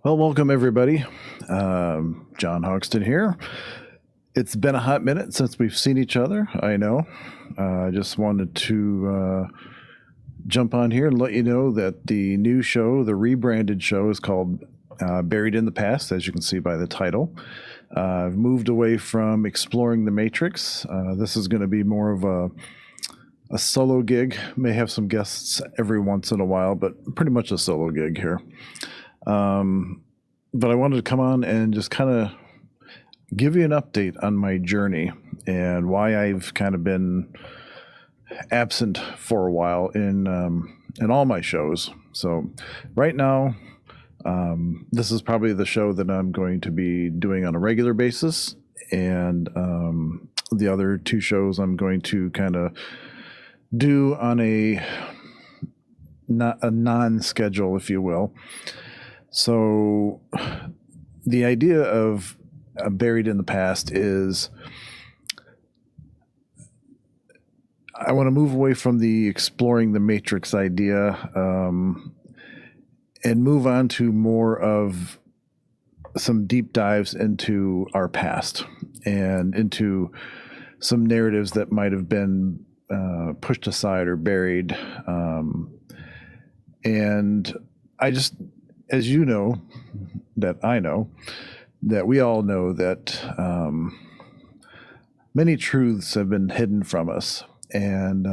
Well, welcome everybody. John Hogston here. It's been a hot minute since we've seen each other. I know. I just wanted to jump on here and let you know that the new show, the rebranded show, is called Buried in the Past, as you can see by the title. I've moved away from exploring the Matrix. This is going to be more of a solo gig. May have some guests every once in a while, but pretty much a solo gig here. But I wanted to come on and just kind of give you an update on my journey and why I've kind of been absent for a while in all my shows. So right now, this is probably the show that I'm going to be doing on a regular basis, and the other two shows I'm going to kind of do on not a non-schedule, if you will. So the idea of Buried in the Past is I want to move away from the exploring the Matrix idea and move on to more of some deep dives into our past and into some narratives that might have been pushed aside or buried. And I just, as you know, that I know, that we all know that many truths have been hidden from us. And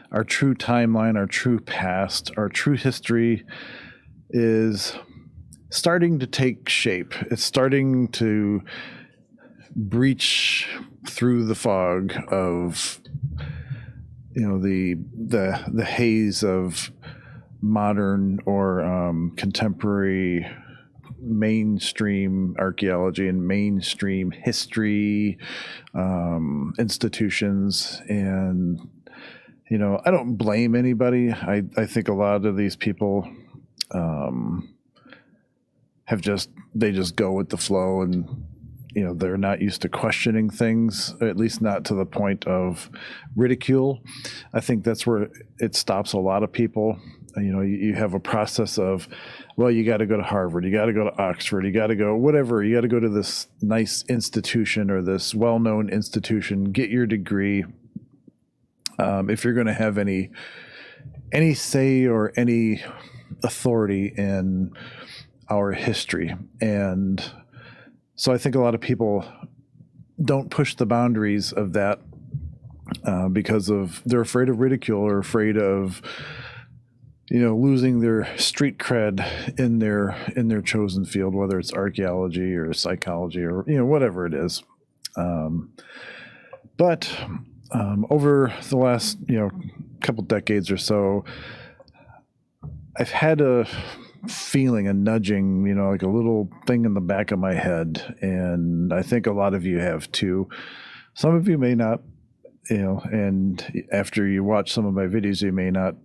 our true timeline, our true past, our true history is starting to take shape. It's starting to breach through the fog of, the haze of modern or contemporary mainstream archaeology and mainstream history institutions. And I don't blame anybody. I think a lot of these people they just go with the flow, and they're not used to questioning things, at least not to the point of ridicule. I think that's where it stops a lot of people. You have a process of, well, you got to go to Harvard, you got to go to Oxford, you got to go whatever, you got to go to this nice institution or this well-known institution, get your degree. If you're going to have any say or any authority in our history. And so I think a lot of people don't push the boundaries of that because they're afraid of ridicule or afraid of losing their street cred in their chosen field, whether it's archaeology or psychology or whatever it is. But over the last couple decades or so, I've had a feeling, a nudging, like a little thing in the back of my head, and I think a lot of you have too. Some of you may not, and after you watch some of my videos, you may not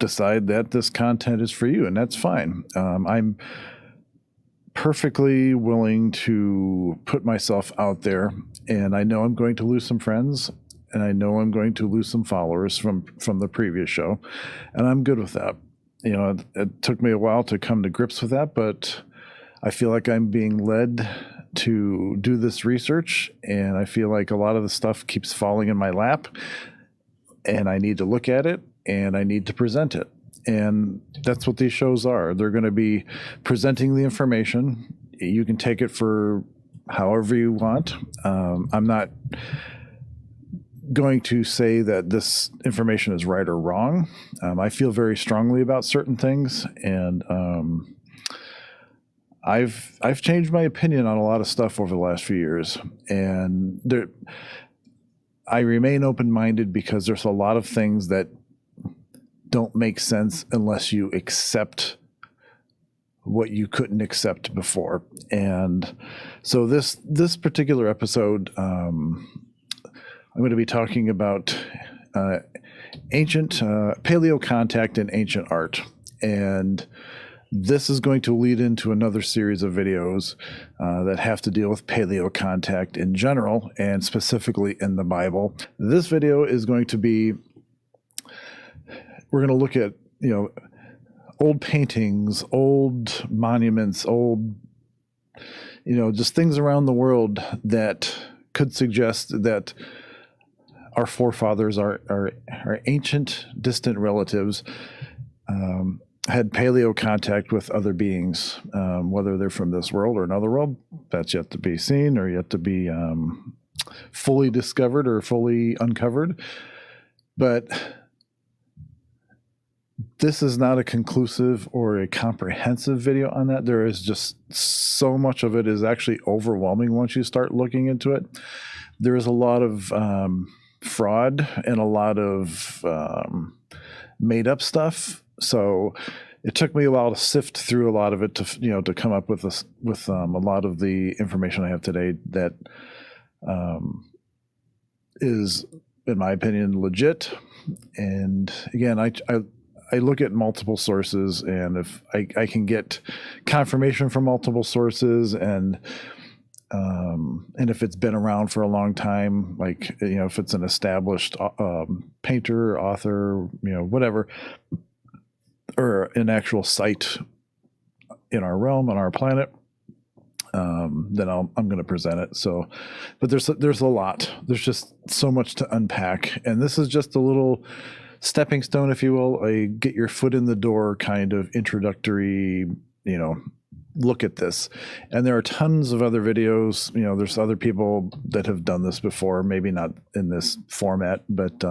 decide that this content is for you, and that's fine. I'm perfectly willing to put myself out there, and I know I'm going to lose some friends, and I know I'm going to lose some followers from the previous show, and I'm good with that. It took me a while to come to grips with that, but I feel like I'm being led to do this research, and I feel like a lot of the stuff keeps falling in my lap, and I need to look at it, and I need to present it. And that's what these shows are. They're going to be presenting the information. You can take it for however you want. I'm not going to say that this information is right or wrong. I feel very strongly about certain things, and I've changed my opinion on a lot of stuff over the last few years, and I remain open-minded because there's a lot of things that don't make sense unless you accept what you couldn't accept before. And so this particular episode, I'm going to be talking about ancient paleo contact and ancient art. And this is going to lead into another series of videos that have to deal with paleo contact in general and specifically in the Bible. This video is going to be, we're going to look at, old paintings, old monuments, old, just things around the world that could suggest that our forefathers, our ancient, distant relatives, had paleo contact with other beings, whether they're from this world or another world. That's yet to be seen or yet to be fully discovered or fully uncovered. But this is not a conclusive or a comprehensive video on that. There is just so much of it is actually overwhelming once you start looking into it. There is a lot of fraud and a lot of made up stuff. So it took me a while to sift through a lot of it to come up with a lot of the information I have today that is, in my opinion, legit. And again, I look at multiple sources, and if I can get confirmation from multiple sources, and if it's been around for a long time, like, if it's an established painter, author, whatever, or an actual site in our realm, on our planet, then I'm going to present it. So, but there's a lot. There's just so much to unpack, and this is just a little stepping stone, if you will, a get your foot in the door kind of introductory, look at this. And there are tons of other videos. There's other people that have done this before, maybe not in this format, but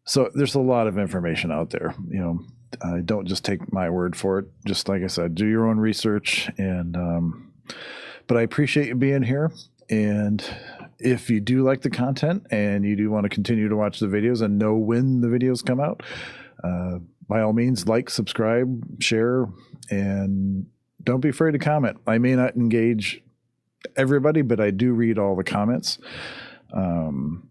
so there's a lot of information out there. Don't just take my word for it. Just like I said, do your own research. And but I appreciate you being here. And if you do like the content and you do want to continue to watch the videos and know when the videos come out, by all means, like, subscribe, share, and don't be afraid to comment. I may not engage everybody, but I do read all the comments. And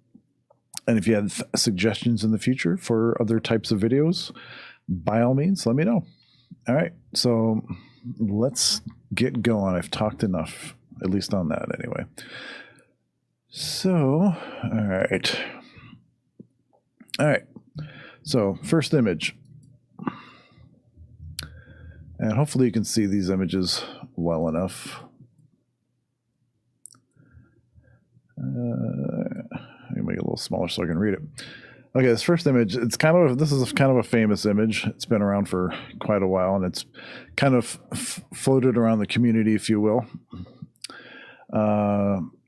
if you have suggestions in the future for other types of videos, by all means, let me know. All right, so let's get going. I've talked enough, at least on that anyway. So, all right. So first image, and hopefully you can see these images well enough. Let me make it a little smaller so I can read it. Okay, this first image, this is kind of a famous image. It's been around for quite a while, and it's kind of floated around the community, if you will.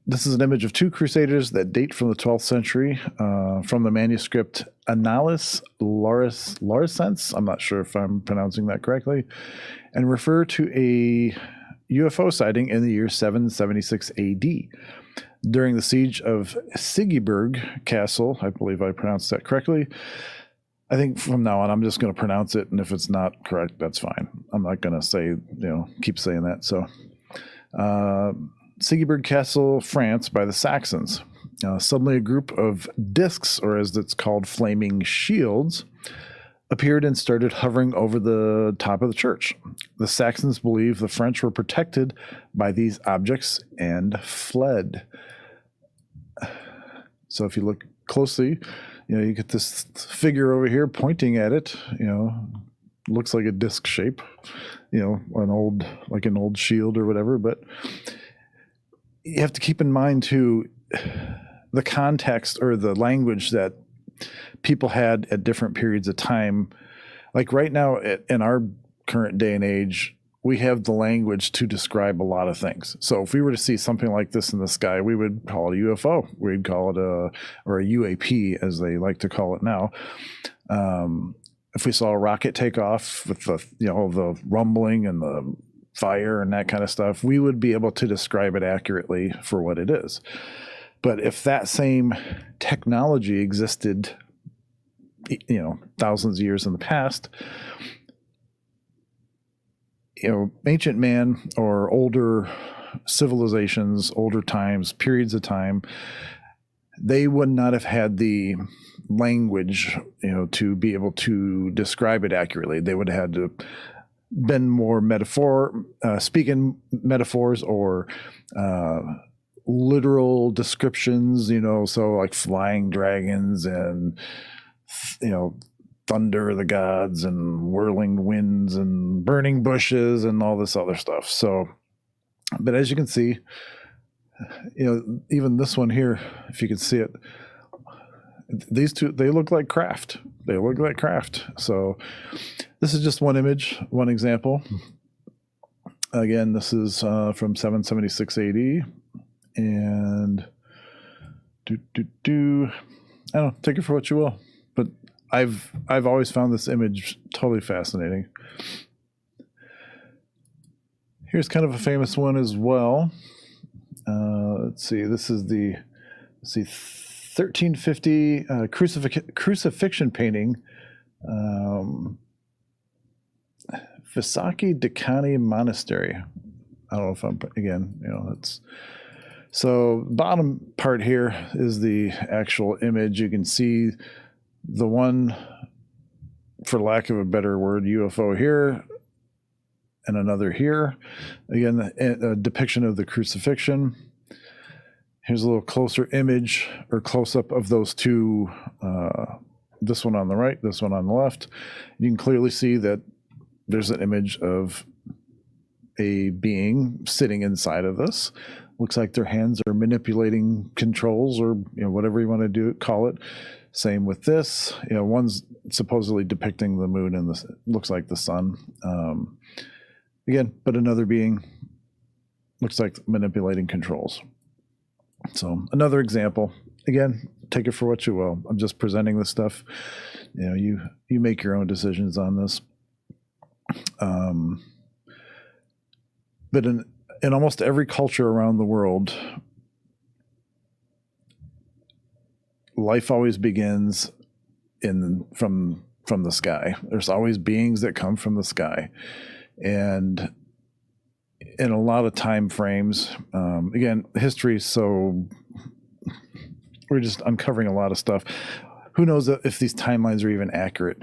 This is an image of two crusaders that date from the 12th century, from the manuscript Annales Laursense. I'm not sure if I'm pronouncing that correctly, and refer to a UFO sighting in the year 776 AD. During the siege of Sigiburg Castle. I believe I pronounced that correctly. I think from now on, I'm just going to pronounce it, and if it's not correct, that's fine. I'm not going to say, keep saying that. So, Sigiburg Castle, France, by the Saxons. Suddenly a group of discs, or as it's called, flaming shields, appeared and started hovering over the top of the church. The Saxons believed the French were protected by these objects and fled. So if you look closely, you get this figure over here pointing at it, looks like a disc shape, an old shield or whatever. But you have to keep in mind too, the context or the language that people had at different periods of time. Like right now in our current day and age, we have the language to describe a lot of things. So if we were to see something like this in the sky, we would call it a UFO. We'd call it a UAP, as they like to call it now. If we saw a rocket take off with the rumbling and the fire and that kind of stuff, we would be able to describe it accurately for what it is. But if that same technology existed, thousands of years in the past, ancient man or older civilizations, older times, periods of time, they would not have had the language, to be able to describe it accurately. They would have had to been more speaking metaphors or literal descriptions, so like flying dragons and, thunder of the gods and whirling winds and burning bushes and all this other stuff. So, but as you can see, even this one here, if you can see it, these two, they look like craft. They look like craft. So this is just one image, one example. Again, this is from 776 AD, and I don't know, take it for what you will. But I've always found this image totally fascinating. Here's kind of a famous one as well. Let's see. This is the 1350 crucifixion painting. Visakhi Dakani Monastery. I don't know if I'm, again, it's, so bottom part here is the actual image. You can see the one, for lack of a better word, UFO here and another here. Again, a depiction of the crucifixion. Here's a little closer image or close-up of those two, this one on the right, this one on the left. You can clearly see that there's an image of a being sitting inside of this. Looks like their hands are manipulating controls, or whatever you want to do, call it. Same with this. One's supposedly depicting the moon, and this looks like the sun. Again, but another being looks like manipulating controls. So another example. Again, take it for what you will. I'm just presenting this stuff. You make your own decisions on this. But in almost every culture around the world, life always begins from the sky. There's always beings that come from the sky, and in a lot of time frames, again, history. So we're just uncovering a lot of stuff. Who knows if these timelines are even accurate?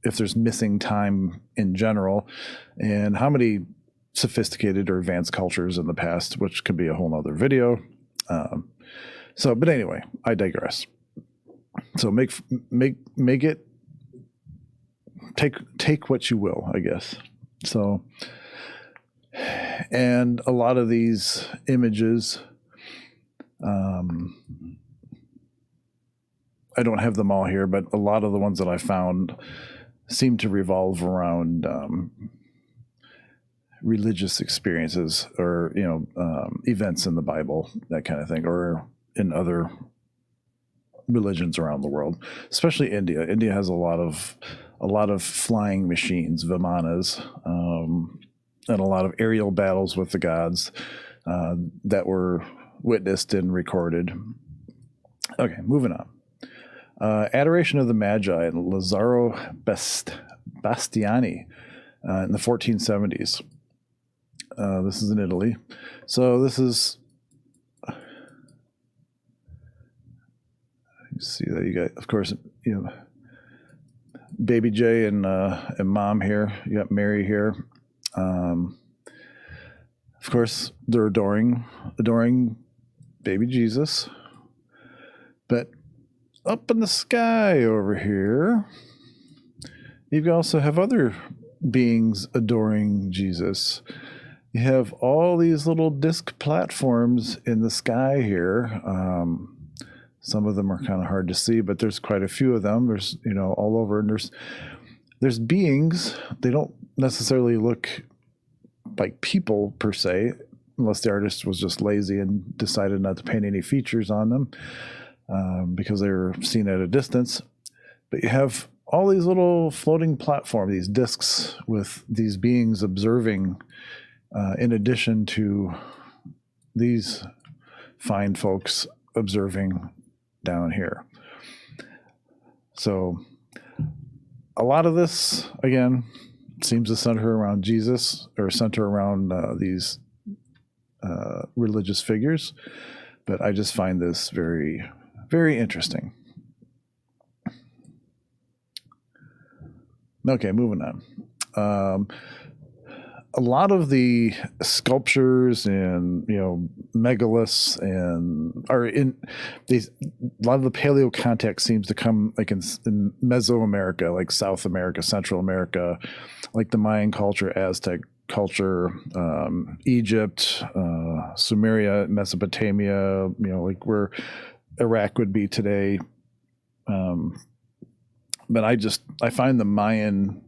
If there's missing time in general, and how many sophisticated or advanced cultures in the past, which could be a whole nother video. But anyway, I digress. So make it, take what you will, I guess. So, and a lot of these images, I don't have them all here, but a lot of the ones that I found seem to revolve around religious experiences, or events in the Bible, that kind of thing, or in other religions around the world, especially India. India has a lot of flying machines, vimanas, and a lot of aerial battles with the gods that were witnessed and recorded. Okay, moving on. Adoration of the Magi and Lazzaro Bastiani in the 1470s. This is in Italy. So this is, you see that you got, of course, Baby J and Mom here. You got Mary here. Of course, they're adoring baby Jesus. But up in the sky over here, you also have other beings adoring Jesus. You have all these little disc platforms in the sky here. Some of them are kind of hard to see, but there's quite a few of them. There's, all over, and there's beings. They don't necessarily look like people per se, unless the artist was just lazy and decided not to paint any features on them, because they were seen at a distance. But you have all these little floating platforms, these discs with these beings observing, in addition to these fine folks observing down here. So a lot of this, again, seems to center around Jesus, or center around these religious figures. But I just find this very, very interesting. Okay, moving on. a lot of the sculptures and megaliths and are in these. A lot of the paleo context seems to come like in Mesoamerica, like South America, Central America, like the Mayan culture, Aztec culture, Egypt, Sumeria, Mesopotamia. Like where Iraq would be today. But I find the Mayan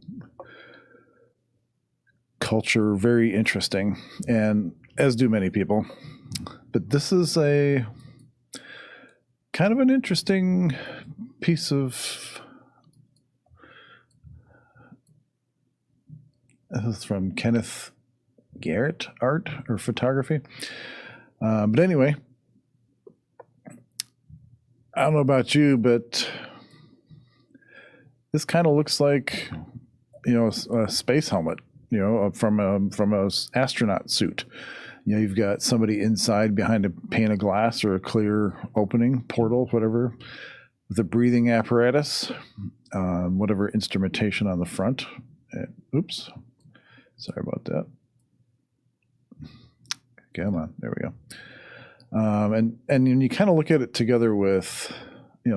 culture very interesting, and as do many people. But this is a kind of an interesting piece of. This is from Kenneth Garrett art or photography. But anyway, I don't know about you, but this kind of looks like a space helmet, from a astronaut suit. You've got somebody inside behind a pane of glass or a clear opening, portal, whatever, with a breathing apparatus, whatever instrumentation on the front. Oops, sorry about that. Come on, there we go. And you kind of look at it together with,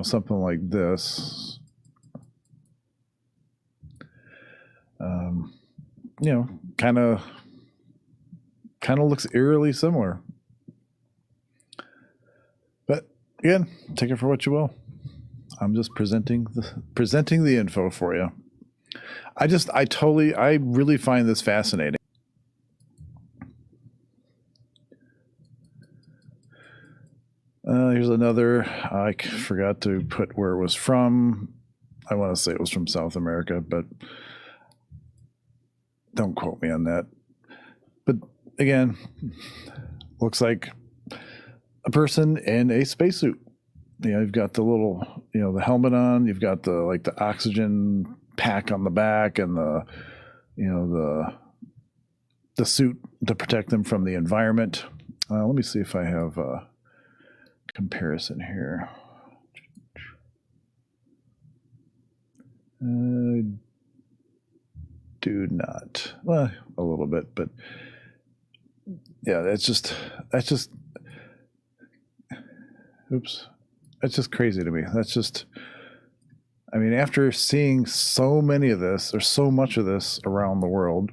something like this. Kind of looks eerily similar. But again, take it for what you will. I'm just presenting the info for you. I really find this fascinating. Here's another. I forgot to put where it was from. I want to say it was from South America, but don't quote me on that. But again, looks like a person in a spacesuit. You've got the little, the helmet on. You've got the oxygen pack on the back, and the suit to protect them from the environment. Let me see if I have a comparison here. Do not. Well, a little bit, but yeah, that's just oops. That's just crazy to me. After seeing so many of this, there's so much of this around the world.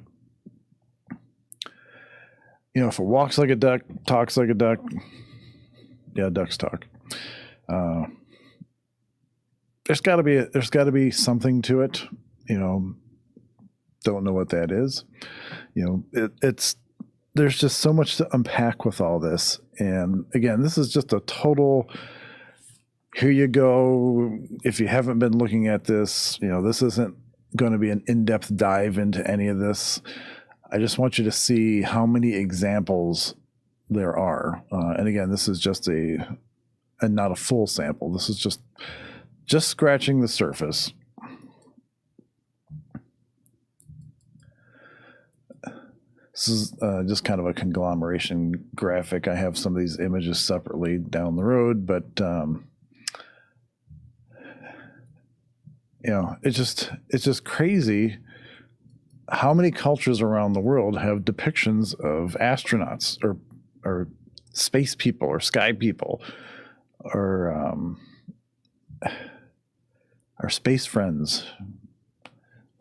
If it walks like a duck, talks like a duck, yeah, ducks talk. There's got to be something to it. Don't know what that is. There's just so much to unpack with all this. And again, this is just a total. Here you go. If you haven't been looking at this, this isn't going to be an in-depth dive into any of this. I just want you to see how many examples there are. And again, this is just and not a full sample. This is just scratching the surface. This is just kind of a conglomeration graphic. I have some of these images separately down the road, but it's just crazy how many cultures around the world have depictions of astronauts or space people or sky people or space friends. I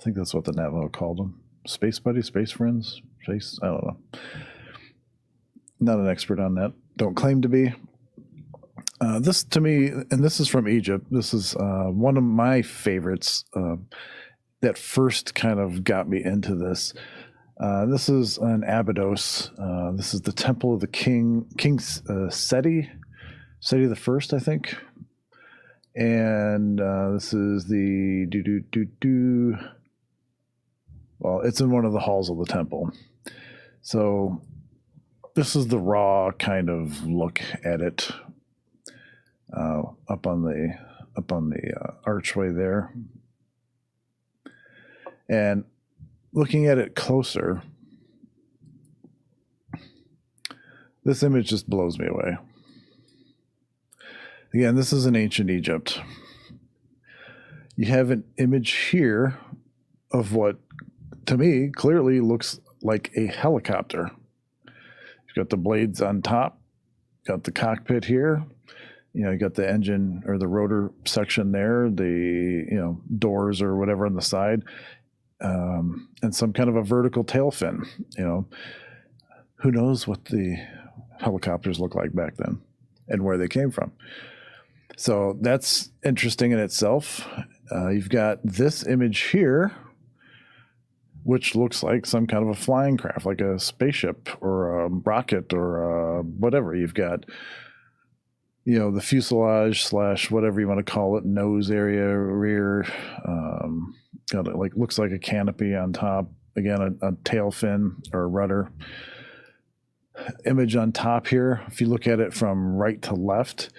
think that's what the Navajo called them. Space buddies, space friends, I don't know. Not an expert on that. Don't claim to be. This to me, and this is from Egypt, this is one of my favorites that first kind of got me into this. This is an Abydos. This is the temple of the King Seti the First, I think. And this is the well, it's in one of the halls of the temple. So this is the raw kind of look at it up on the archway there. And looking at it closer, this image just blows me away. Again, this is in ancient Egypt. You have an image here of what, to me, clearly looks like a helicopter. You've got the blades on top, got the cockpit here. You got the engine or the rotor section there, the doors or whatever on the side, and some kind of a vertical tail fin. Who knows what the helicopters look like back then and where they came from. So that's interesting in itself. You've got this image here, which looks like some kind of a flying craft, like a spaceship or a rocket or whatever. You've got the fuselage / whatever you want to call it, nose area, rear, looks like a canopy on top. Again, a tail fin or a rudder. Image on top here, if you look at it from right to left,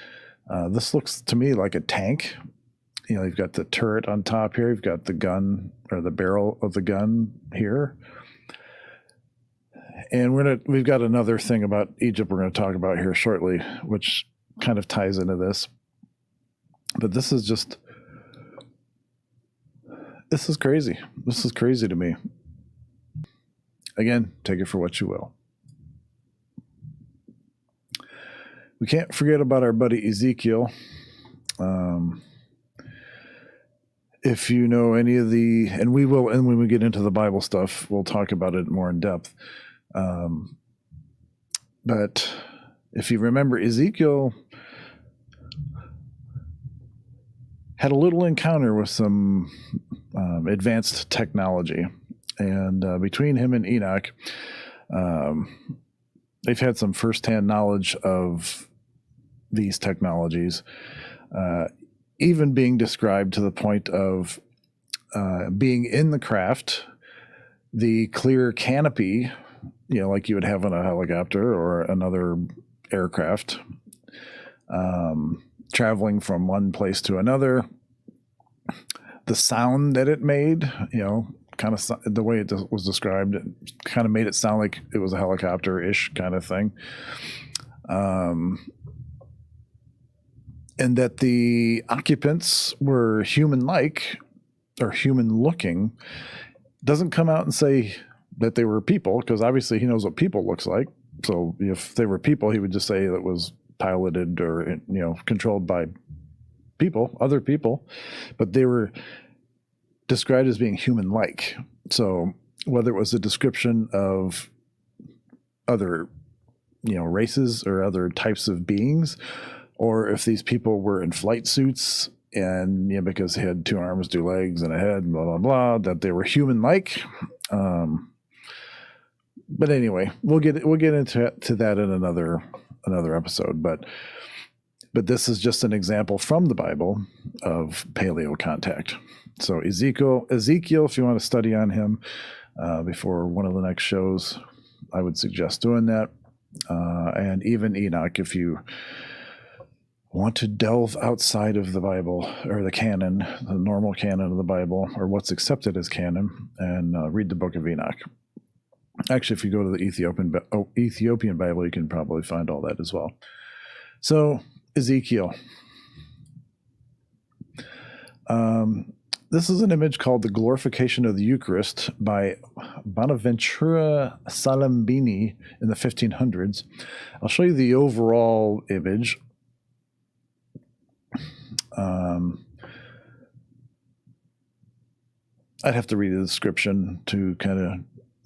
this looks to me like a tank. You've got the turret on top here. You've got the gun or the barrel of the gun here. And we've got another thing about Egypt we're going to talk about here shortly, which kind of ties into this. But this is crazy. This is crazy to me. Again, take it for what you will. We can't forget about our buddy Ezekiel. If you know any of and we will, and when we get into the Bible stuff, we'll talk about it more in depth. But if you remember, Ezekiel had a little encounter with some advanced technology. And between him and Enoch, they've had some firsthand knowledge of these technologies, even being described to the point of being in the craft, the clear canopy, like you would have on a helicopter or another aircraft, traveling from one place to another. The sound that it made, kind of the way it was described, it kind of made it sound like it was a helicopter-ish kind of thing. And that the occupants were human-like or human-looking. Doesn't come out and say that they were people, because obviously he knows what people looks like. So if they were people, he would just say that was piloted or controlled by people, other people. But they were described as being human-like. So whether it was a description of other races or other types of beings, or if these people were in flight suits and because they had 2 arms, 2 legs, and a head, and blah blah blah, that they were human-like. But anyway, we'll get into that in another episode. But this is just an example from the Bible of paleo contact. So Ezekiel, if you want to study on him before one of the next shows, I would suggest doing that. And even Enoch, if you want to delve outside of the Bible or the canon, the normal canon of the Bible, or what's accepted as canon, and read the book of Enoch. Actually, if you go to the Ethiopian Bible, you can probably find all that as well. So Ezekiel. This is an image called The Glorification of the Eucharist by Bonaventura Salambini in the 1500s. I'll show you the overall image. I'd have to read the description to kind of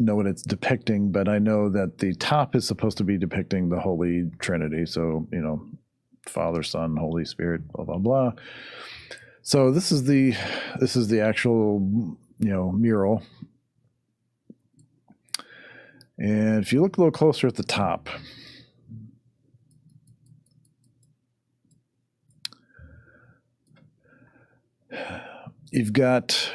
know what it's depicting, but I know that the top is supposed to be depicting the Holy Trinity. So, Father, Son, Holy Spirit, blah, blah, blah. So this is the actual, mural. And if you look a little closer at the top, you've got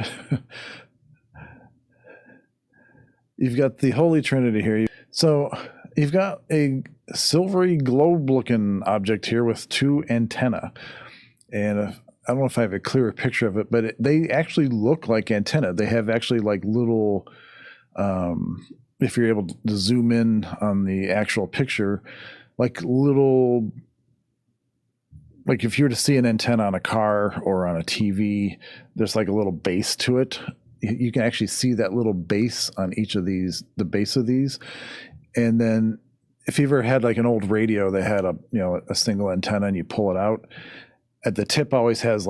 the Holy Trinity here. So you've got a silvery globe-looking object here with 2 antennae. And I don't know if I have a clearer picture of it, but they actually look like antennae. They have actually like little, if you're able to zoom in on the actual picture, like little, like if you were to see an antenna on a car or on a TV, there's like a little base to it, you can actually see that little base on each of these, the base of these. And then if you ever had like an old radio that had a single antenna and you pull it out, at the tip always has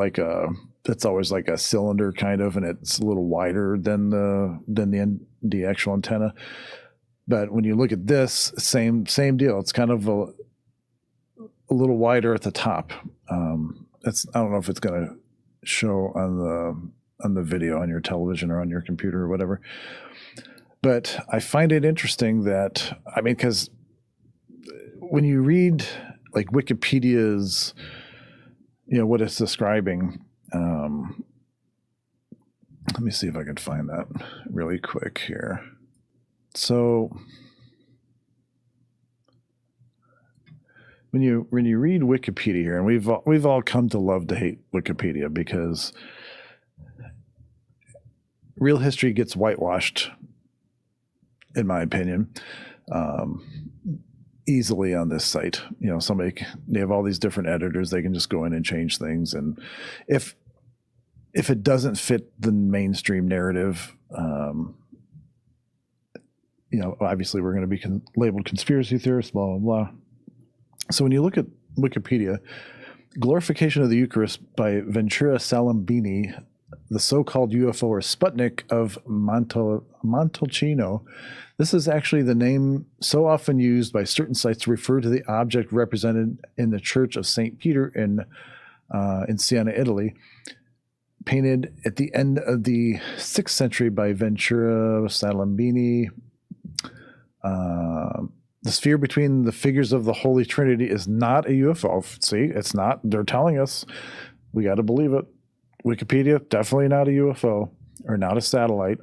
it's always like a cylinder kind of, and it's a little wider than the actual antenna. But when you look at this, same deal. It's kind of a little wider at the top. I don't know if it's going to show on the video on your television or on your computer or whatever. But I find it interesting that, because when you read like Wikipedia's, what it's describing, let me see if I can find that really quick here. So when you read Wikipedia here, and we've all come to love to hate Wikipedia because real history gets whitewashed, in my opinion, easily on this site. They have all these different editors. They can just go in and change things, and if it doesn't fit the mainstream narrative, obviously we're going to be labeled conspiracy theorists, blah blah blah. So when you look at Wikipedia, glorification of the Eucharist by Ventura Salimbini, the so-called UFO or Sputnik of Montalcino. This is actually the name so often used by certain sites to refer to the object represented in the Church of St. Peter in Siena, Italy, painted at the end of the 6th century by Ventura Salimbini. The sphere between the figures of the Holy Trinity is not a UFO. See, it's not. They're telling us. We got to believe it. Wikipedia, definitely not a UFO or not a satellite.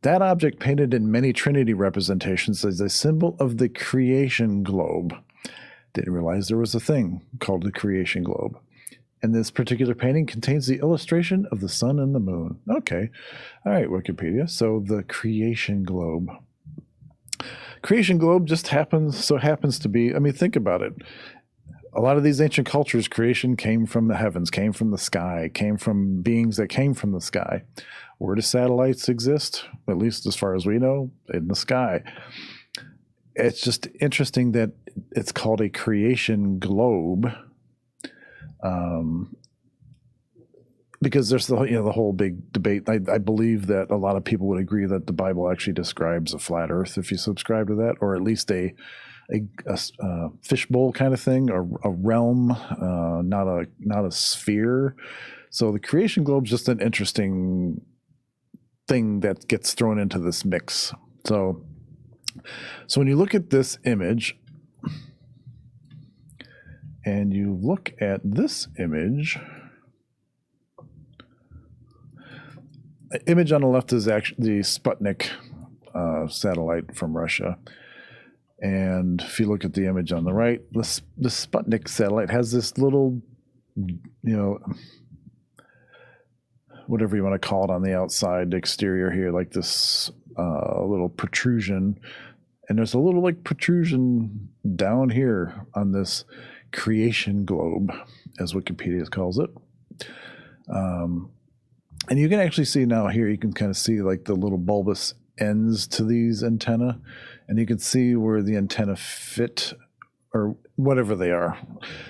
That object, painted in many Trinity representations, is a symbol of the creation globe. Didn't realize there was a thing called the creation globe. And this particular painting contains the illustration of the sun and the moon. Okay. All right, Wikipedia. So the creation globe. Creation globe just happens to be, think about it. A lot of these ancient cultures, creation came from the heavens, came from the sky, came from beings that came from the sky. Where do satellites exist? At least as far as we know, in the sky. It's just interesting that it's called a creation globe, because there's the whole big debate. I believe that a lot of people would agree that the Bible actually describes a flat Earth if you subscribe to that, or at least a fishbowl kind of thing, or a realm, not a sphere. So the creation globe is just an interesting thing that gets thrown into this mix. So when you look at this image and you look at this image on the left is actually the Sputnik satellite from Russia. And if you look at the image on the right, the Sputnik satellite has this little, whatever you want to call it on the outside exterior here, like this little protrusion. And there's a little protrusion down here on this creation globe, as Wikipedia calls it. And you can actually see now here, you can kind of see the little bulbous ends to these antenna, and you can see where the antenna fit, or whatever they are,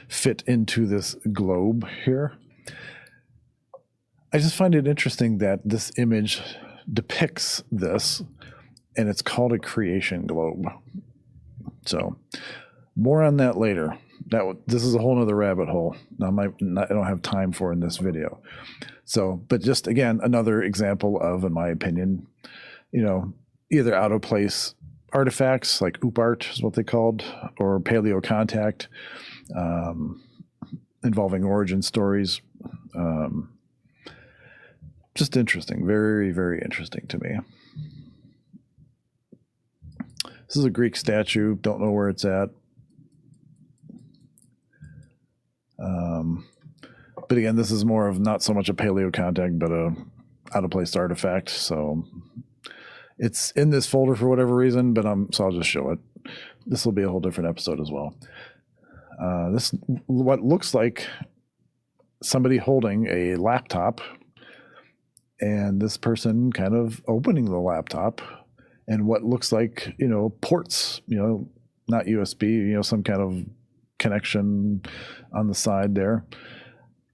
fit into this globe here. I just find it interesting that this image depicts this, and it's called a creation globe. So more on that later. This is a whole nother rabbit hole. I don't have time for in this video. So, but just again, another example of, in my opinion, either out of place artifacts like OOP art is what they called, or paleo contact, involving origin stories. Just interesting, very, very interesting to me. This is a Greek statue. Don't know where it's at. But again, this is more of not so much a paleo contact, but a out of place artifact. So it's in this folder for whatever reason, but so I'll just show it. This will be a whole different episode as well. This what looks like somebody holding a laptop, and this person kind of opening the laptop and what looks like, ports, not USB, some kind of connection on the side there.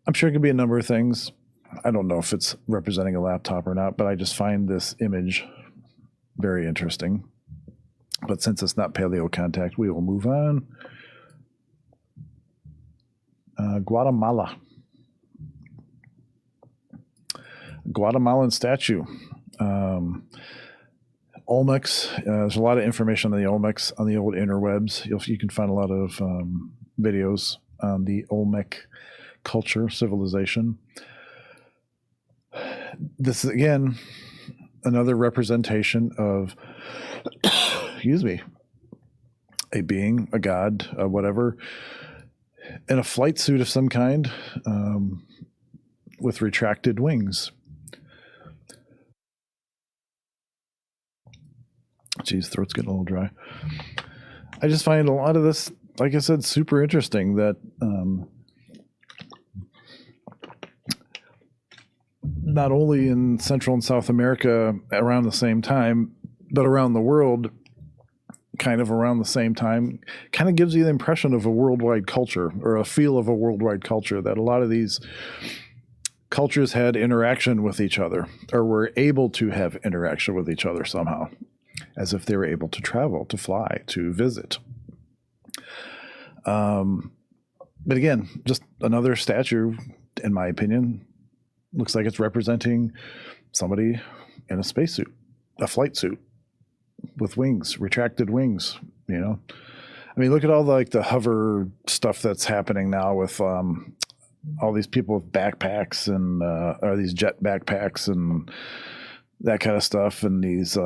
I'm sure it could be a number of things. I don't know if it's representing a laptop or not, but I just find this image very interesting. But since it's not paleo contact, we will move on. Guatemala. Guatemalan statue. Olmecs. There's a lot of information on the Olmecs on the old interwebs. You can find a lot of videos on the Olmec culture, civilization. This is, again, another representation of, excuse me, a being, a god, whatever, in a flight suit of some kind, with retracted wings. Geez, throat's getting a little dry. I just find a lot of this, like I said, super interesting that not only in Central and South America around the same time, but around the world kind of around the same time, kind of gives you the impression of a worldwide culture, or a feel of a worldwide culture, that a lot of these cultures had interaction with each other, or were able to have interaction with each other somehow, as if they were able to travel, to fly, to visit. But again, just another statue, in my opinion, looks like it's representing somebody in a spacesuit, a flight suit with wings, retracted wings, I mean, look at all the hover stuff that's happening now with all these people with backpacks and or these jet backpacks and that kind of stuff, and these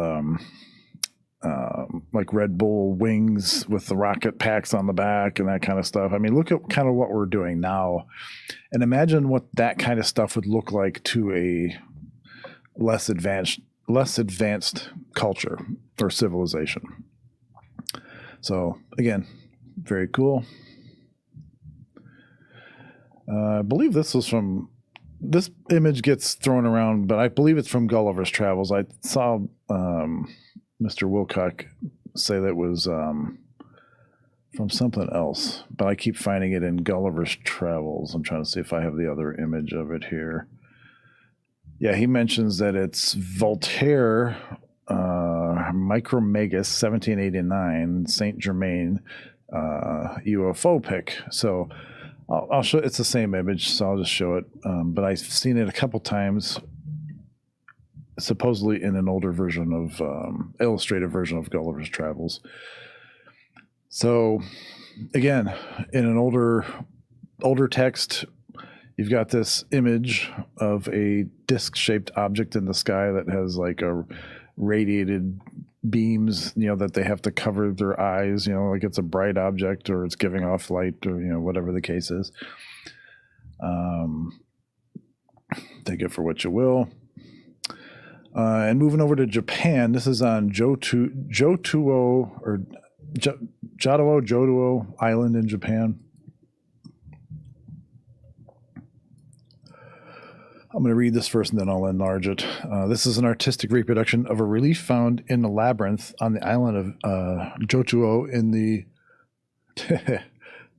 like Red Bull wings with the rocket packs on the back and that kind of stuff. I mean, look at kind of what we're doing now, and imagine what that kind of stuff would look like to a less advanced culture or civilization. So again, very cool. I believe this image gets thrown around, but I believe it's from Gulliver's Travels. I saw Mr. Wilcock say that it was from something else, but I keep finding it in Gulliver's Travels. I'm trying to see if I have the other image of it here. Yeah, he mentions that it's Voltaire, Micromegas, 1789, Saint Germain UFO pic. So I'll show. It's the same image, so I'll just show it. But I've seen it a couple times, supposedly in an older version of illustrated version of Gulliver's Travels. So again, in an older text, you've got this image of a disc-shaped object in the sky that has like a radiated beams, that they have to cover their eyes, like it's a bright object or it's giving off light, or whatever the case is. Take it for what you will. And moving over to Japan, this is on Jotuo or Joduo Island in Japan. I'm going to read this first and then I'll enlarge it. This is an artistic reproduction of a relief found in a labyrinth on the island of Jotuo in the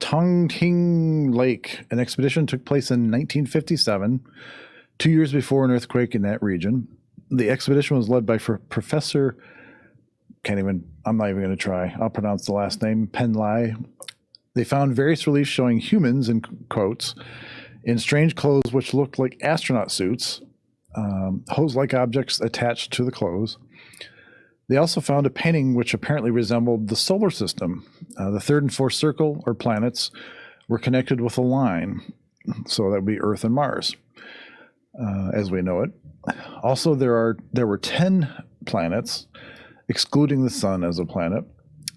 Tongting Lake. An expedition took place in 1957, 2 years before an earthquake in that region. The expedition was led by Professor, I'm not even going to try. I'll pronounce the last name, Penlai. They found various reliefs showing humans, in quotes, in strange clothes which looked like astronaut suits, hose-like objects attached to the clothes. They also found a painting which apparently resembled the solar system. The third and fourth circle, or planets, were connected with a line. So that would be Earth and Mars, as we know it. Also, there were 10 planets, excluding the sun as a planet.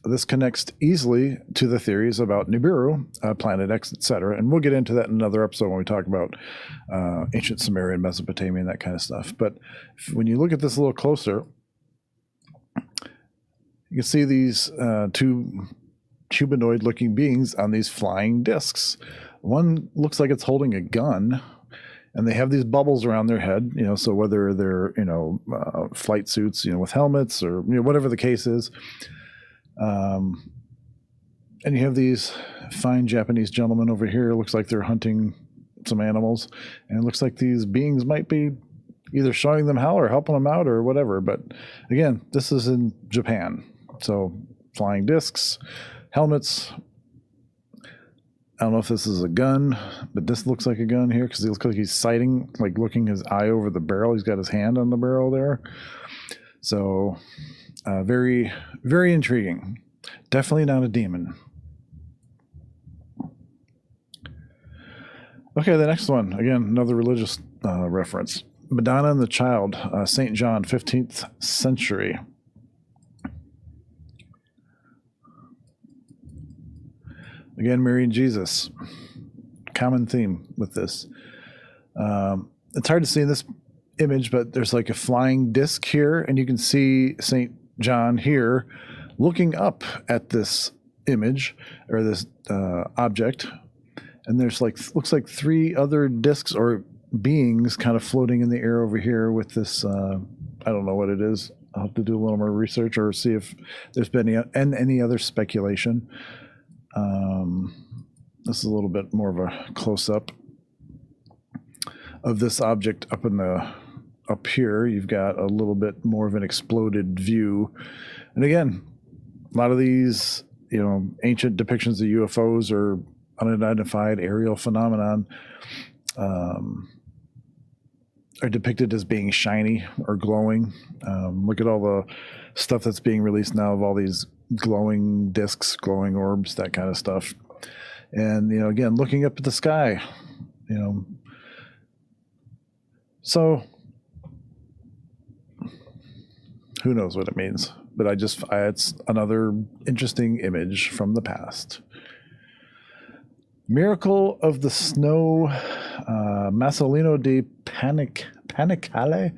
This connects easily to the theories about Nibiru, Planet X, etc. And we'll get into that in another episode when we talk about ancient Sumerian, Mesopotamia, and that kind of stuff. But when you look at this a little closer, you can see these two humanoid-looking beings on these flying discs. One looks like it's holding a gun, and they have these bubbles around their head, so whether they're, flight suits, with helmets or, whatever the case is. And you have these fine Japanese gentlemen over here. It looks like they're hunting some animals, and it looks like these beings might be either showing them how or helping them out or whatever. But again, this is in Japan. So flying discs, helmets. I don't know if this is a gun, but this looks like a gun here because he looks like he's sighting, like looking his eye over the barrel. He's got his hand on the barrel there. So very, very intriguing. Definitely not a demon. Okay, the next one. Again, another religious reference. Madonna and the Child, St. John, 15th century. Again, Mary and Jesus. Common theme with this. It's hard to see in this image, but there's like a flying disc here, and you can see St. John here looking up at this image or this object. And there's looks like 3 other discs or beings kind of floating in the air over here with this, I don't know what it is. I'll have to do a little more research or see if there's been any other speculation. This is a little bit more of a close-up of this object up here. You've got a little bit more of an exploded view. And again, a lot of these, ancient depictions of UFOs or unidentified aerial phenomenon are depicted as being shiny or glowing. Look at all the stuff that's being released now of all these glowing discs, glowing orbs, that kind of stuff. And, again, looking up at the sky, so who knows what it means, but it's another interesting image from the past. Miracle of the Snow, Masolino di Panicale,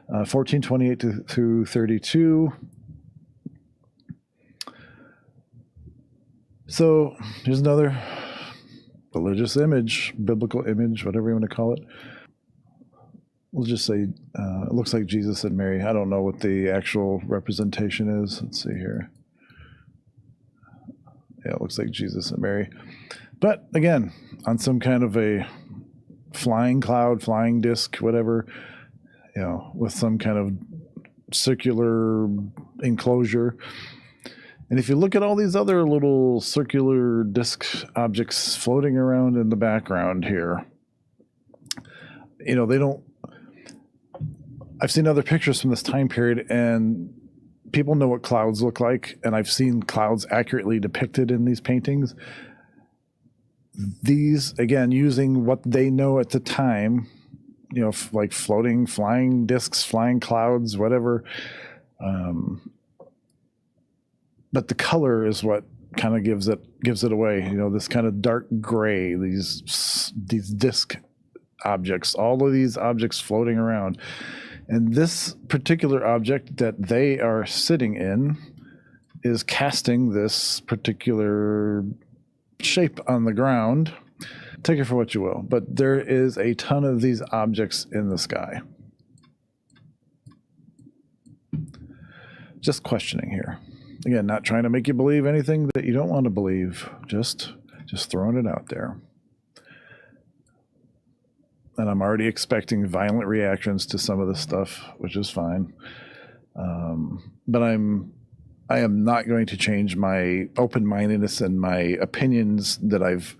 1428 through 32. So here's another religious image, biblical image, whatever you want to call it. We'll just say it looks like Jesus and Mary. I don't know what the actual representation is. Let's see here. Yeah, it looks like Jesus and Mary. But again, on some kind of a flying cloud, flying disc, whatever, with some kind of circular enclosure. And if you look at all these other little circular disc objects floating around in the background here, I've seen other pictures from this time period, and people know what clouds look like, and I've seen clouds accurately depicted in these paintings. These, again, using what they know at the time, like floating, flying discs, flying clouds, whatever. But the color is what kind of gives it away. This kind of dark gray, these disc objects, all of these objects floating around. And this particular object that they are sitting in is casting this particular shape on the ground. Take it for what you will, but there is a ton of these objects in the sky. Just questioning here. Again, not trying to make you believe anything that you don't want to believe, just throwing it out there. And I'm already expecting violent reactions to some of this stuff, which is fine. But I am not going to change my open-mindedness and my opinions that I've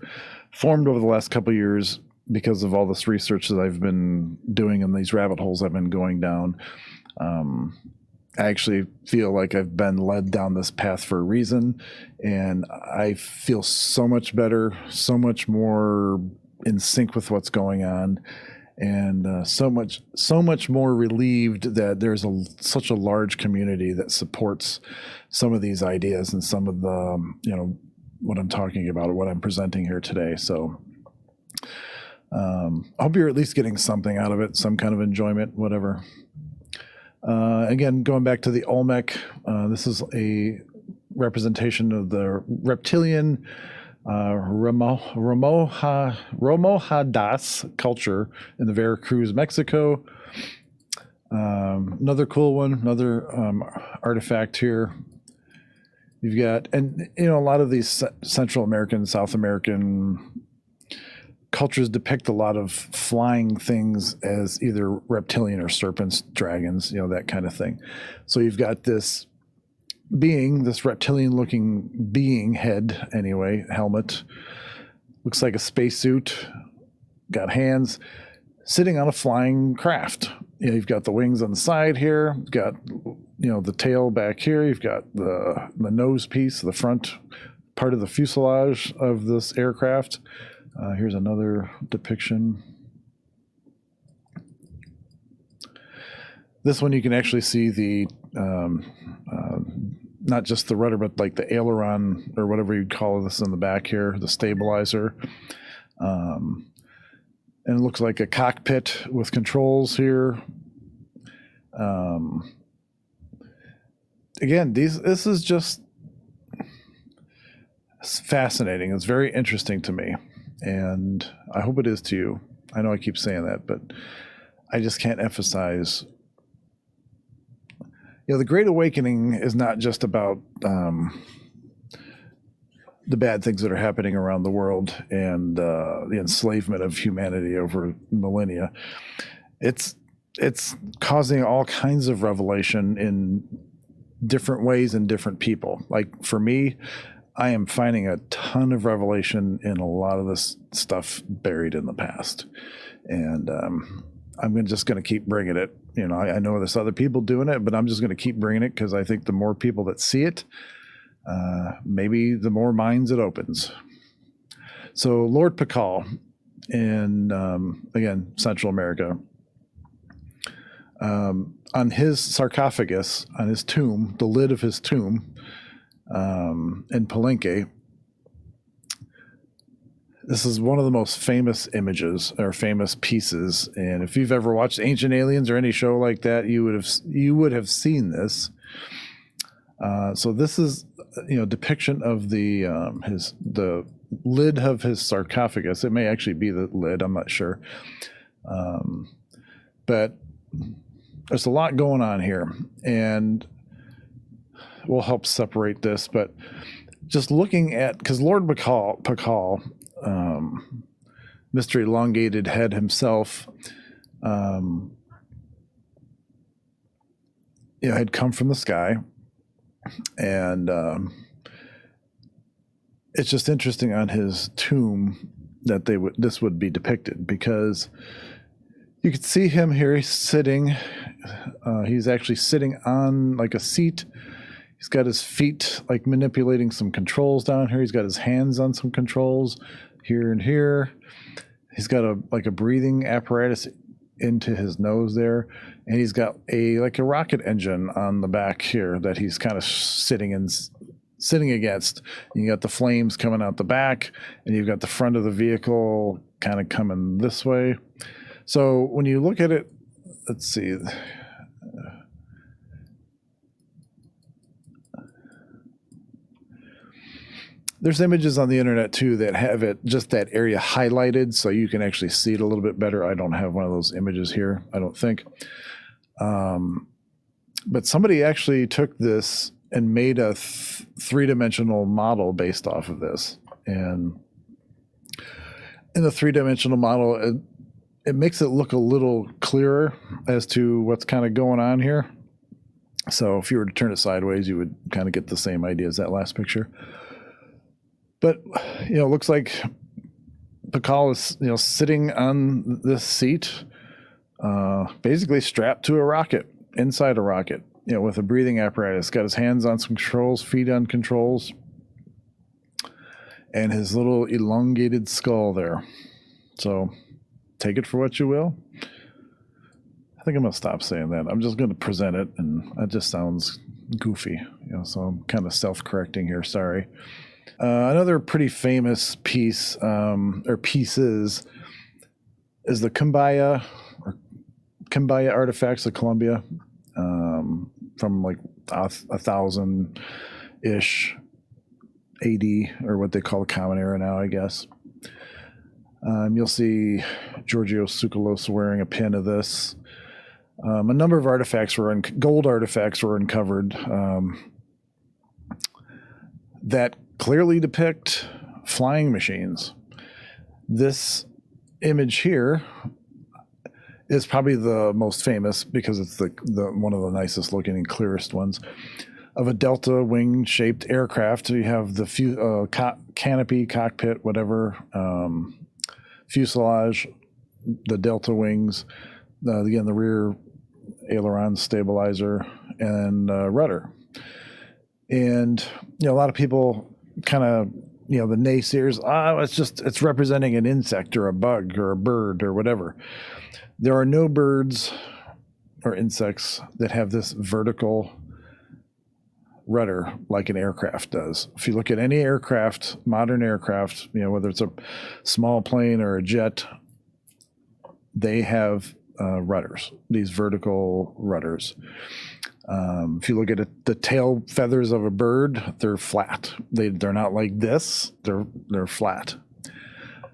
formed over the last couple of years because of all this research that I've been doing and these rabbit holes I've been going down. I actually feel like I've been led down this path for a reason, and I feel so much better, so much more in sync with what's going on, and so much more relieved that there's such a large community that supports some of these ideas and some of the, what I'm talking about or what I'm presenting here today. So I hope you're at least getting something out of it, some kind of enjoyment, whatever. Again, going back to the Olmec, this is a representation of the reptilian Romojadas culture in the Veracruz, Mexico. Another cool one, another artifact here. You've got, and a lot of these Central American, South American cultures depict a lot of flying things as either reptilian or serpents, dragons, that kind of thing. So you've got this being, this reptilian looking being, head anyway, helmet, looks like a spacesuit, got hands, sitting on a flying craft. You've got the wings on the side here, you've got the tail back here, you've got the nose piece, the front part of the fuselage of this aircraft. Here's another depiction. This one you can actually see the not just the rudder, but like the aileron or whatever you'd call this in the back here, the stabilizer. And it looks like a cockpit with controls here. Again, this is just fascinating. It's very interesting to me, and I hope it is to you. I know I keep saying that, but I just can't emphasize. The Great Awakening is not just about the bad things that are happening around the world and the enslavement of humanity over millennia. It's causing all kinds of revelation in different ways in different people. Like for me, I am finding a ton of revelation in a lot of this stuff buried in the past. And I'm just going to keep bringing it. I know there's other people doing it, but I'm just going to keep bringing it because I think the more people that see it, maybe the more minds it opens. So Lord Pakal in, again, Central America, on his sarcophagus, on his tomb, the lid of his tomb in Palenque, this is one of the most famous images or famous pieces. And if you've ever watched Ancient Aliens or any show like that, you would have seen this. So this is depiction of the lid of his sarcophagus. It may actually be the lid. I'm not sure. But there's a lot going on here, and we'll help separate this. But just looking at, because Lord Pakal, Mr. Elongated Head himself, had come from the sky, and it's just interesting on his tomb that this would be depicted, because you could see him here. He's sitting. He's actually sitting on like a seat. He's got his feet like manipulating some controls down here. He's got his hands on some controls here and here. He's got a breathing apparatus into his nose there, and he's got a rocket engine on the back here that he's kind of sitting against. You got the flames coming out the back, and you've got the front of the vehicle kind of coming this way. So when you look at it, let's see. There's images on the internet too that have it, just that area highlighted, so you can actually see it a little bit better. I don't have one of those images here, I don't think. But somebody actually took this and made a three-dimensional model based off of this. And in the three-dimensional model, it makes it look a little clearer as to what's kind of going on here. So if you were to turn it sideways, you would kind of get the same idea as that last picture. But, it looks like Pakal is, sitting on this seat, basically strapped to a rocket, inside a rocket, with a breathing apparatus. Got his hands on some controls, feet on controls, and his little elongated skull there. So take it for what you will. I think I'm going to stop saying that. I'm just going to present it, and that just sounds goofy, so I'm kind of self-correcting here. Sorry. Another pretty famous piece, or pieces, is the Kumbaya artifacts of Colombia, from like 1,000-ish AD, or what they call the Common Era now, I guess. You'll see Georgios Tsoukalos wearing a pin of this. A number of artifacts gold artifacts were uncovered that clearly depict flying machines. This image here is probably the most famous because it's the one of the nicest looking and clearest ones of a delta wing shaped aircraft. You have the canopy, cockpit, whatever, fuselage, the delta wings, again, the rear aileron stabilizer, and rudder. And, a lot of people kind of, the naysayers, it's representing an insect or a bug or a bird or whatever. There are no birds or insects that have this vertical rudder like an aircraft does. If you look at any aircraft, modern aircraft, whether it's a small plane or a jet, they have rudders, these vertical rudders. If you look at the tail feathers of a bird, they're flat. They're not like this. They're flat.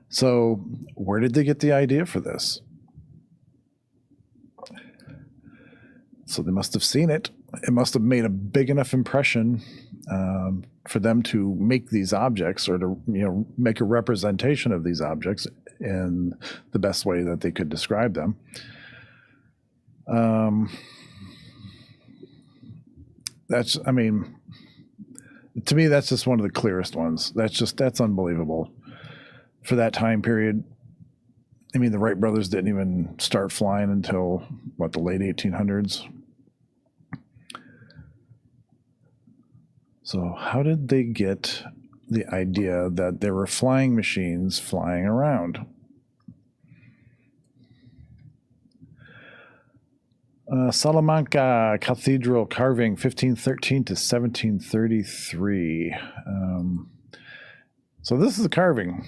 So where did they get the idea for this? So they must have seen it. It must have made a big enough impression for them to make these objects, or to make a representation of these objects in the best way that they could describe them. To me, that's just one of the clearest ones. That's unbelievable for that time period. The Wright brothers didn't even start flying until the late 1800s. So how did they get the idea that there were flying machines flying around? Salamanca Cathedral carving, 1513 to 1733. So this is a carving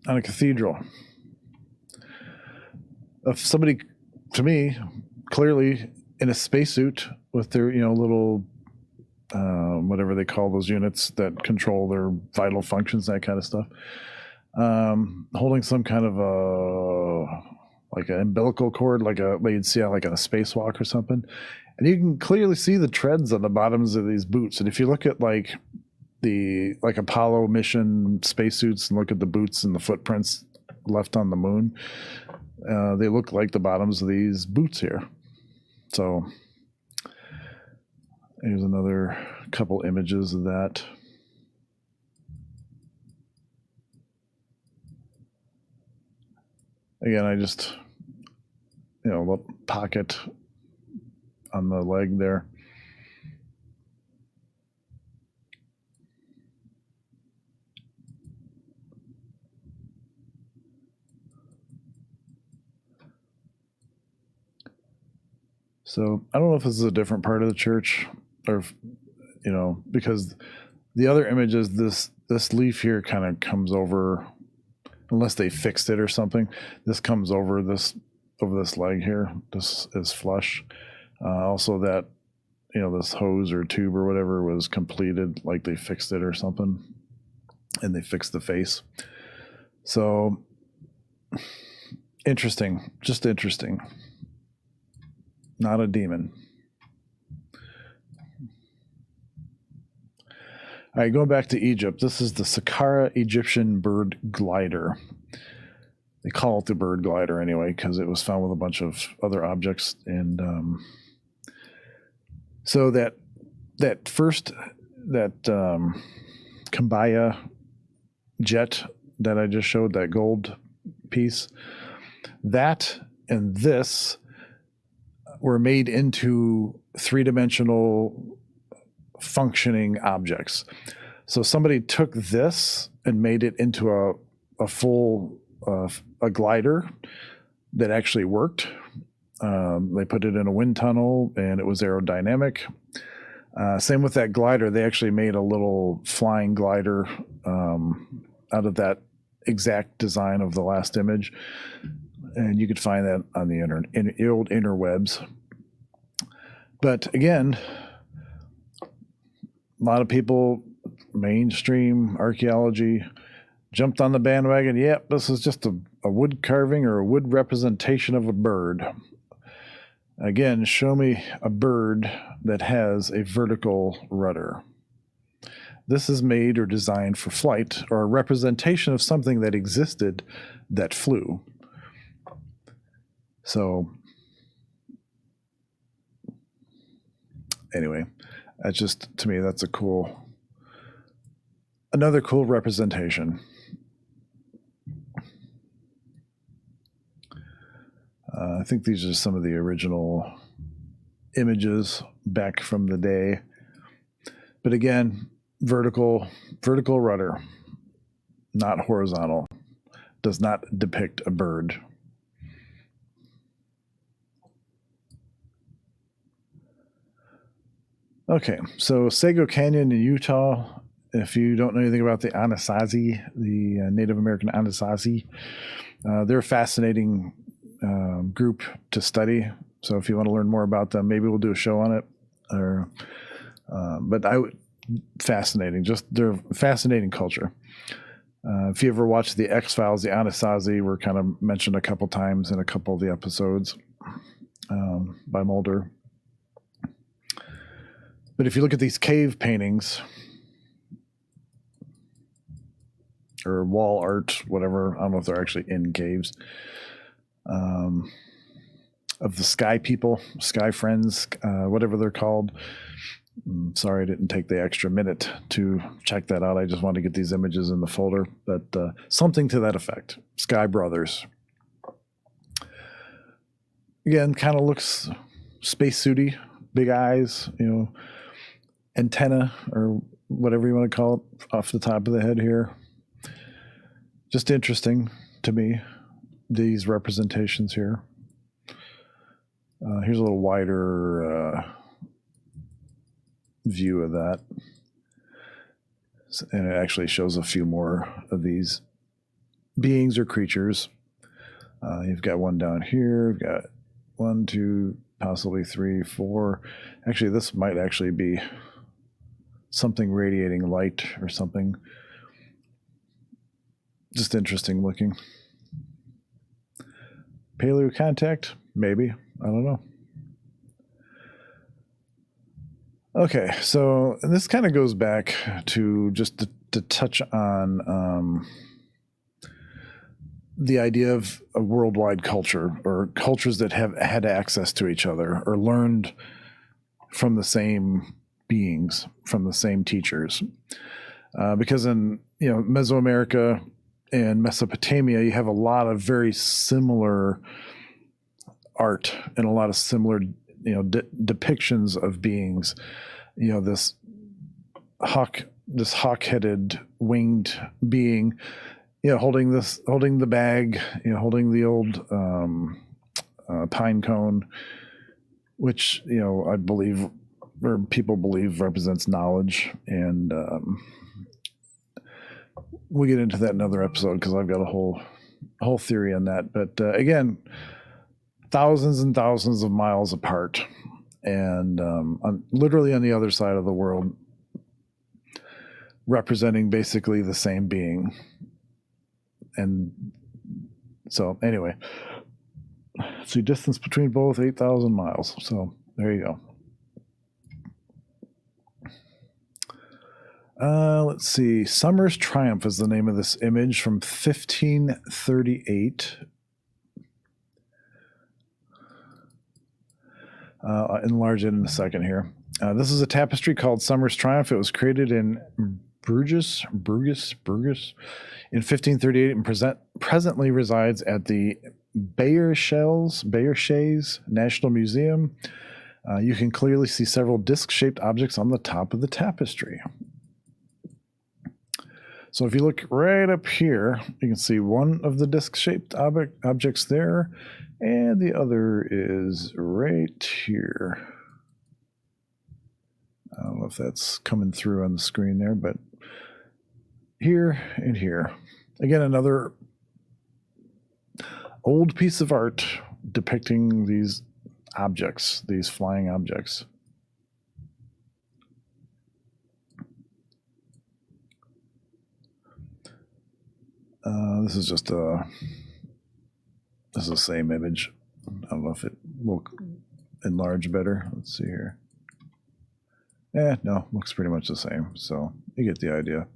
on a cathedral of somebody, to me, clearly in a spacesuit with their, little, whatever they call those units that control their vital functions, that kind of stuff, holding some kind of like an umbilical cord, like you'd see like on a spacewalk or something. And you can clearly see the treads on the bottoms of these boots. And if you look at like Apollo mission spacesuits and look at the boots and the footprints left on the moon, they look like the bottoms of these boots here. So here's another couple images of that. Again, I just, the pocket on the leg there. So I don't know if this is a different part of the church, or if, because the other images, this leaf here kind of comes over, unless they fixed it or something. This comes over this leg here. This is flush. Also that, this hose or tube or whatever was completed, like they fixed it or something, and they fixed the face. So interesting, just interesting. Not a demon. All right, going back to Egypt, this is the Saqqara Egyptian bird glider. They call it the bird glider anyway, because it was found with a bunch of other objects. And so that Kambaya jet that I just showed, that gold piece, that and this were made into three-dimensional functioning objects. So somebody took this and made it into a full a glider that actually worked. They put it in a wind tunnel and it was aerodynamic. Same with that glider. They actually made a little flying glider out of that exact design of the last image. And you could find that on the old interwebs. But again, a lot of people mainstream archaeology jumped on the bandwagon. Yep, this is just a wood carving or a wood representation of a bird. Again, show me a bird that has a vertical rudder. This is made or designed for flight, or a representation of something that existed that flew. So anyway, that's just, to me, that's another cool representation. I think these are some of the original images back from the day. But again, vertical rudder, not horizontal. Does not depict a bird. Okay, so Sago Canyon in Utah. If you don't know anything about the Anasazi, the Native American Anasazi, they're a fascinating group to study. So if you want to learn more about them, maybe we'll do a show on it. But fascinating. Just they're a fascinating culture. If you ever watch the X-Files, the Anasazi were kind of mentioned a couple times in a couple of the episodes by Mulder. But if you look at these cave paintings or wall art, whatever, I don't know if they're actually in caves, of the sky people, sky friends, whatever they're called. Sorry I didn't take the extra minute to check that out. I just wanted to get these images in the folder, but something to that effect. Sky Brothers. Again, kind of looks spacesuity, big eyes, antenna or whatever you want to call it off the top of the head here. Just interesting to me, these representations here. Here's a little wider view of that. And it actually shows a few more of these beings or creatures. You've got one down here. You've got 1, 2, possibly 3, 4. Actually, this might actually be something radiating light or something. Just interesting looking. Paleo contact? Maybe. I don't know. Okay, so this kind of goes back to just to touch on the idea of a worldwide culture, or cultures that have had access to each other or learned from the same beings, from the same teachers. Because in Mesoamerica and Mesopotamia, you have a lot of very similar art and a lot of similar depictions of beings. This hawk-headed winged being, holding the bag, holding the old pine cone, which I believe, or people believe, represents knowledge. And we'll get into that in another episode because I've got a whole theory on that. But again, thousands and thousands of miles apart, and literally on the other side of the world, representing basically the same being. And so anyway, see, distance between both 8,000 miles. So there you go. Let's see. Summer's Triumph is the name of this image from 1538. Enlarge it in a second here. This is a tapestry called Summer's Triumph. It was created in Bruges in 1538 and presently resides at the Bayerschel's National Museum. You can clearly see several disc-shaped objects on the top of the tapestry. So if you look right up here, you can see one of the disc-shaped objects there, and the other is right here. I don't know if that's coming through on the screen there, but here and here. Again, another old piece of art depicting these objects, these flying objects. This is just this is the same image. I don't know if it will enlarge better. Let's see here. No, looks pretty much the same. So you get the idea.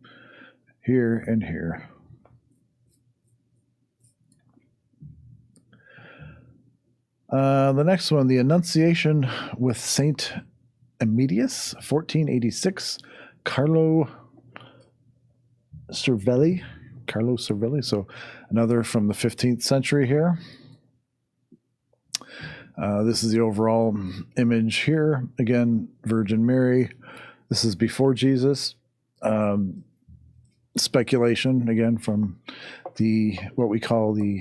Here and here. The next one, the Annunciation with Saint Emetius, 1486, Carlo Cervelli. So another from the 15th century here. This is the overall image here. Again, Virgin Mary. This is before Jesus. Speculation, again, from what we call the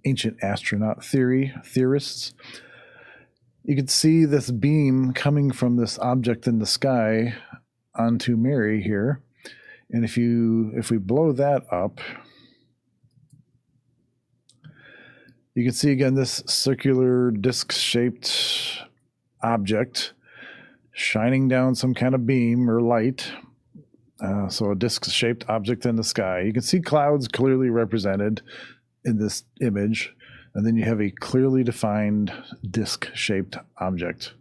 ancient astronaut theorists. You can see this beam coming from this object in the sky onto Mary here. And if we blow that up, you can see again this circular disc-shaped object shining down some kind of beam or light. So a disc-shaped object in the sky. You can see clouds clearly represented in this image, and then you have a clearly defined disc-shaped object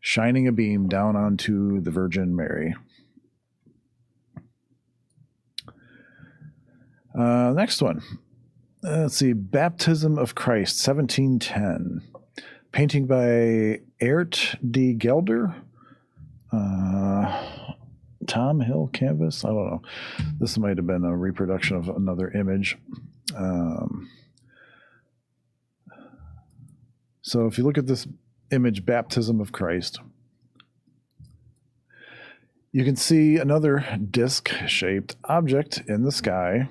shining a beam down onto the Virgin Mary. Next one. Let's see, Baptism of Christ, 1710. Painting by Aert de Gelder. Tom Hill canvas? I don't know. This might have been a reproduction of another image. So if you look at this image, Baptism of Christ, you can see another disc-shaped object in the sky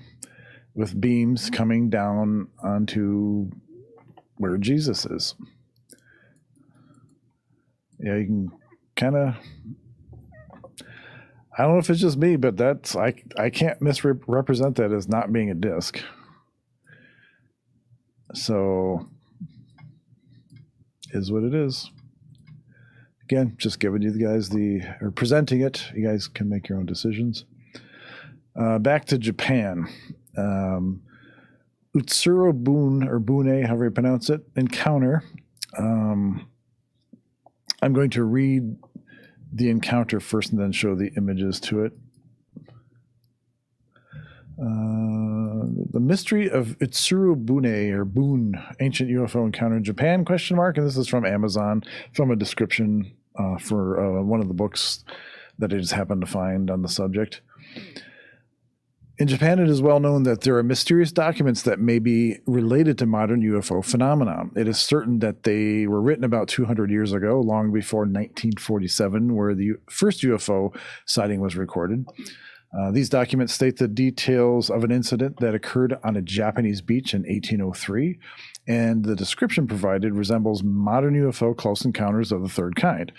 with beams coming down onto where Jesus is. Yeah, you can kind of, I don't know if it's just me, but that's, I can't misrepresent that as not being a disc. So, is what it is. Again, just giving you guys or presenting it. You guys can make your own decisions. Back to Japan. Utsuro Bune, or Bune, however you pronounce it, encounter. I'm going to read the encounter first and then show the images to it. The mystery of Utsuro Bune, or Bune, ancient UFO encounter in Japan, ? And this is from Amazon, from a description for one of the books that I just happened to find on the subject. In Japan, it is well known that there are mysterious documents that may be related to modern UFO phenomena. It is certain that they were written about 200 years ago, long before 1947, where the first UFO sighting was recorded. These documents state the details of an incident that occurred on a Japanese beach in 1803, and the description provided resembles modern UFO close encounters of the third kind.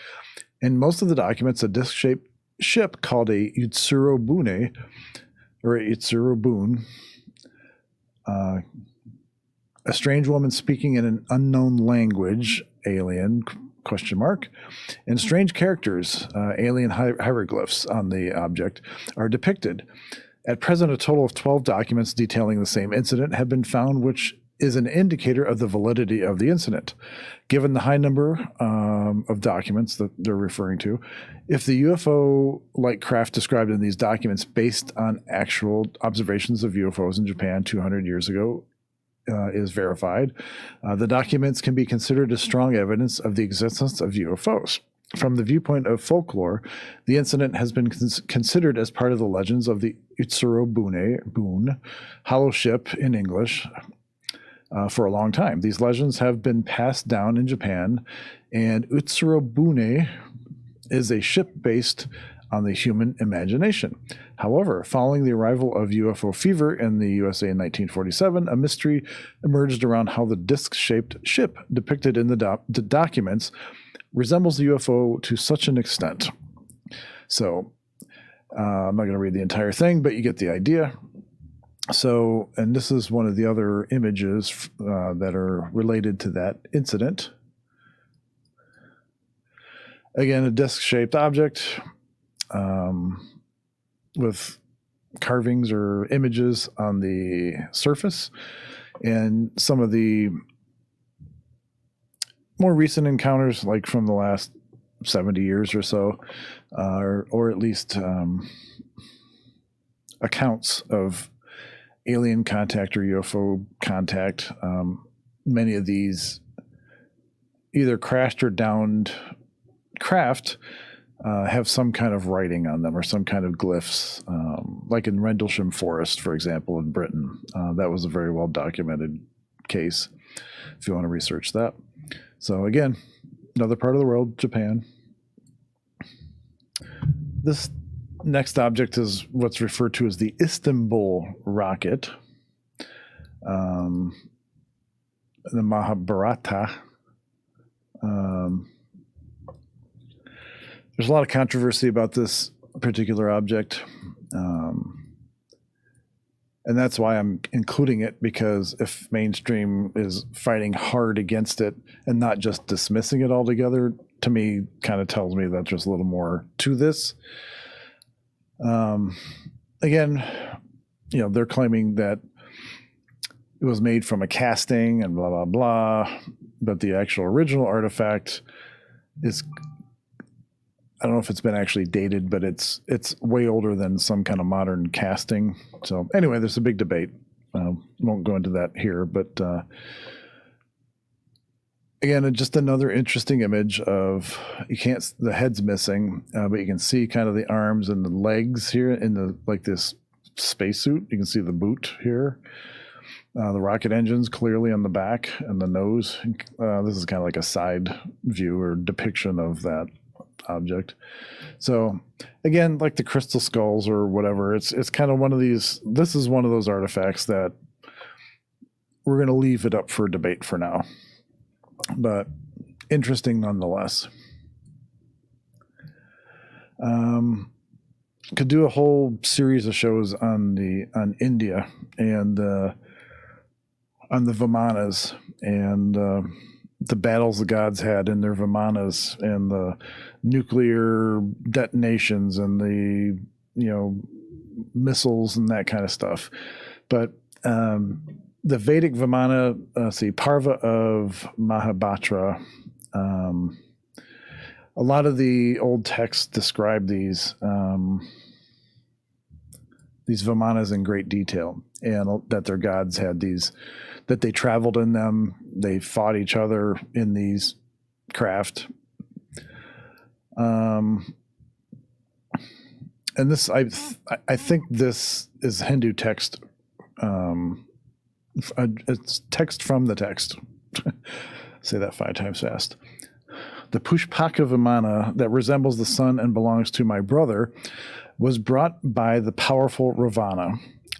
In most of the documents, a disc-shaped ship called a Utsuro Bune, or Utsuro Bune, a strange woman speaking in an unknown language, alien, ? And strange characters, alien hieroglyphs on the object, are depicted. At present, a total of 12 documents detailing the same incident have been found, which is an indicator of the validity of the incident. Given the high number of documents that they're referring to, if the UFO-like craft described in these documents based on actual observations of UFOs in Japan 200 years ago is verified, the documents can be considered as strong evidence of the existence of UFOs. From the viewpoint of folklore, the incident has been considered as part of the legends of the Utsuro Bune, hollow ship in English, for a long time. These legends have been passed down in Japan, and Utsuro Bune is a ship based on the human imagination. However, following the arrival of UFO fever in the USA in 1947, a mystery emerged around how the disc-shaped ship depicted in the documents resembles the UFO to such an extent. So, I'm not going to read the entire thing, but you get the idea. So, and this is one of the other images that are related to that incident. Again, a disc-shaped object with carvings or images on the surface. And some of the more recent encounters, like from the last 70 years or so, or at least accounts of alien contact or UFO contact, many of these either crashed or downed craft have some kind of writing on them or some kind of glyphs, like in Rendlesham Forest, for example, in Britain. That was a very well documented case, if you want to research that. So again, another part of the world, Japan. This next object is what's referred to as the Istanbul rocket. The Mahabharata. There's a lot of controversy about this particular object. And that's why I'm including it, because if mainstream is fighting hard against it and not just dismissing it altogether, to me, kind of tells me that there's a little more to this. Again, they're claiming that it was made from a casting and blah, blah, blah, but the actual original artifact is, I don't know if it's been actually dated, but it's way older than some kind of modern casting. So anyway, there's a big debate. Won't go into that here, but again, just another interesting image of, the head's missing, but you can see kind of the arms and the legs here in this spacesuit. You can see the boot here. The rocket engines clearly on the back and the nose. This is kind of like a side view or depiction of that object. So again, like the crystal skulls or whatever, it's kind of one of these, this is one of those artifacts that we're going to leave it up for debate for now, but interesting nonetheless. Could do a whole series of shows on India and on the Vimanas and the battles the gods had in their Vimanas and the nuclear detonations and the missiles and that kind of stuff. But the Vedic Vimana, Parva of Mahabharata, a lot of the old texts describe these Vimanas in great detail, and that their gods had these, that they traveled in them, they fought each other in these craft. And this, I think this is Hindu text. It's text from the text. Say that 5 times fast. The Pushpaka Vimana that resembles the sun and belongs to my brother was brought by the powerful Ravana,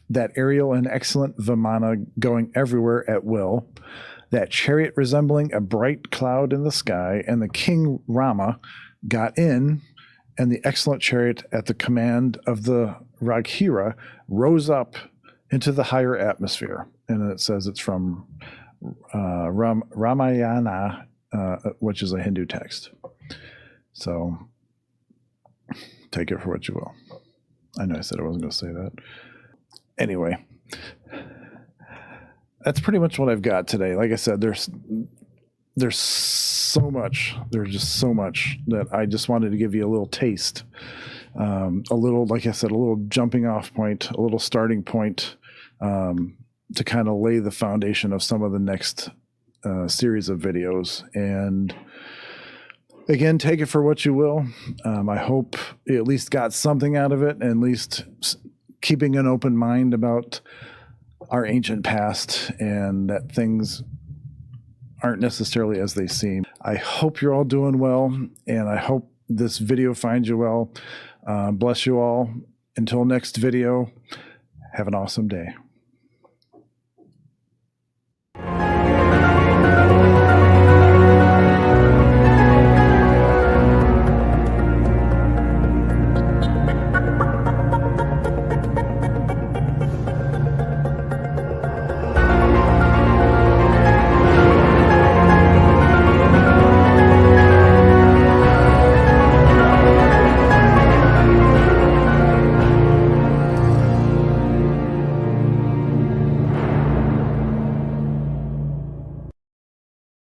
that aerial and excellent Vimana going everywhere at will, that chariot resembling a bright cloud in the sky, and the king Rama got in, and the excellent chariot at the command of the Raghira rose up into the higher atmosphere. And it says it's from Ramayana, which is a Hindu text. So take it for what you will. I know I said I wasn't going to say that. Anyway, that's pretty much what I've got today. Like I said, there's so much. There's just so much that I just wanted to give you a little taste, a little, like I said, a little jumping off point, a little starting point, to kind of lay the foundation of some of the next series of videos. And again, take it for what you will. I hope you at least got something out of it, and at least keeping an open mind about our ancient past and that things aren't necessarily as they seem. I hope you're all doing well, and I hope this video finds you well. Bless you all. Until next video, have an awesome day.